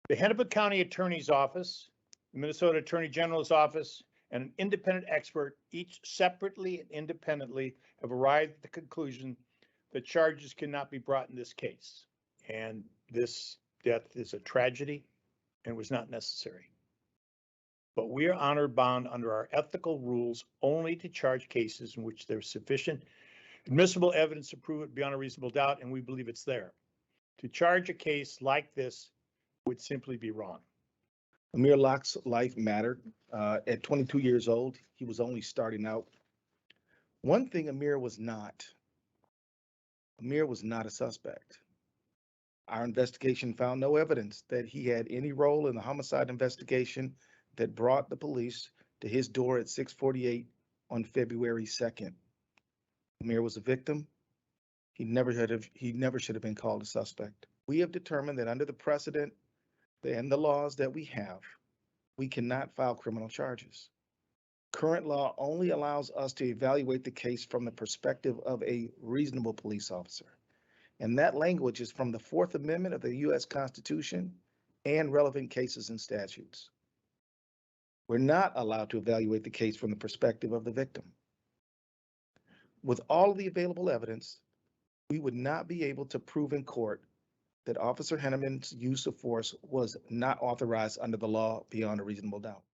The Hennepin County Attorney's Office, the Minnesota Attorney General's Office, and an independent expert, each separately and independently, have arrived at the conclusion that charges cannot be brought in this case. And this death is a tragedy and was not necessary. But we are honor bound under our ethical rules only to charge cases in which there's sufficient admissible evidence to prove it beyond a reasonable doubt, and we believe it's there. To charge a case like this would simply be wrong. Amir Locke's life mattered. At 22 years old, he was only starting out. One thing Amir was not a suspect. Our investigation found no evidence that he had any role in the homicide investigation that brought the police to his door at 6:48 on February 2nd. Amir was a victim. He never should have been called a suspect. We have determined that under the precedent and the laws that we have, we cannot file criminal charges. Current law only allows us to evaluate the case from the perspective of a reasonable police officer. And that language is from the Fourth Amendment of the U.S. Constitution and relevant cases and statutes. We're not allowed to evaluate the case from the perspective of the victim. With all of the available evidence, we would not be able to prove in court that Officer Henneman's use of force was not authorized under the law beyond a reasonable doubt.